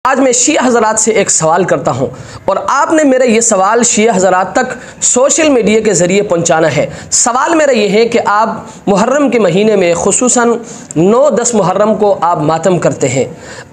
आज मैं शिया हज़रात से एक सवाल करता हूं और आपने मेरे ये सवाल शिया हज़रात तक सोशल मीडिया के ज़रिए पहुंचाना है। सवाल मेरा ये है कि आप मुहर्रम के महीने में खुसूसन 9-10 मुहर्रम को आप मातम करते हैं,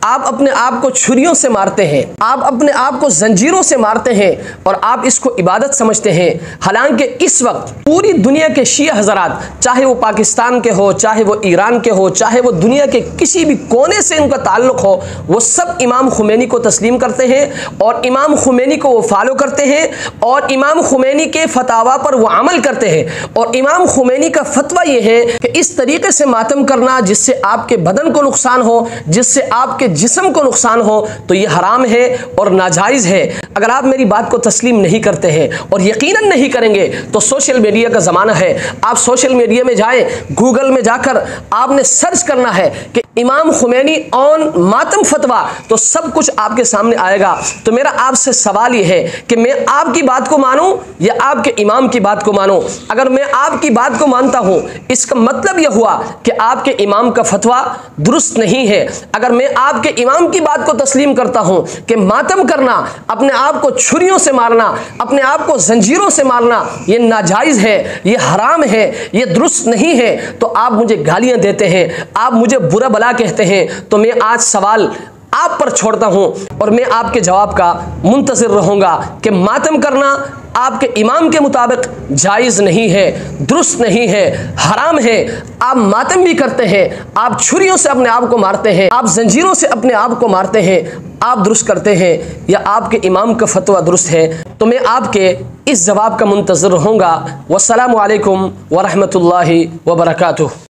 आप अपने आप को छुरियों से मारते हैं, आप अपने आप को जंजीरों से मारते हैं और आप इसको इबादत समझते हैं। हालांकि इस वक्त पूरी दुनिया के शिया हज़रात, चाहे वो पाकिस्तान के हो, चाहे वो ईरान के हो, चाहे वो दुनिया के किसी भी कोने से उनका ताल्लुक़ हो, वो सब इमाम खुमैनी को तस्लीम करते हैं और इमाम खुमैनी को वो फॉलो करते हैं और इमाम खुमैनी के फतावा पर वो अमल करते हैं। और इमाम खुमैनी का फतवा ये है कि इस तरीके से मातम करना जिससे आपके बदन को नुकसान हो, जिससे आपके जिस्म को नुकसान हो, तो ये हराम है और नाजायज़ है। अगर आप मेरी बात को तस्लीम नहीं करते हैं और यकीनन नहीं करेंगे तो सोशल मीडिया का ज़माना है, आप सोशल मीडिया में जाएं, गूगल में जाकर आपने सर्च करना है कि इमाम खुमैनी ऑन मातम फतवा, तो सब कुछ आपके सामने आएगा। तो मेरा आपसे सवाल ये है कि मैं आपकी बात को मानूं या आपके इमाम की बात को मानूं। अगर मैं आपकी बात को मानता हूं, इसका मतलब यह हुआ कि आपके इमाम का फतवा दुरुस्त नहीं है। अगर मैं आपके इमाम की बात को तस्लीम करता हूं कि मातम करना, अपने आप को छुरियों से मारना, अपने आप को जंजीरों से मारना, ये नाजायज़ है, ये हराम है, ये दुरुस्त नहीं है, तो आप मुझे गालियां देते हैं, आप मुझे बुरा भला कहते हैं। तो मैं आज सवाल आप पर छोड़ता हूं और मैं आपके जवाब का मुंतज़िर रहूंगा कि मातम करना आपके इमाम के मुताबिक जायज़ नहीं है, दुरुस्त नहीं है, हराम है। आप मातम भी करते हैं, आप छुरियों से अपने आप को मारते हैं, आप जंजीरों से अपने आप को मारते हैं, आप दुरुस्त करते हैं या आपके इमाम का फतवा दुरुस्त है? तो मैं आपके इस जवाब का मुंतज़िर रहूंगा। वस्सलामु अलैकुम व रहमतुल्लाहि व बरकातुहू।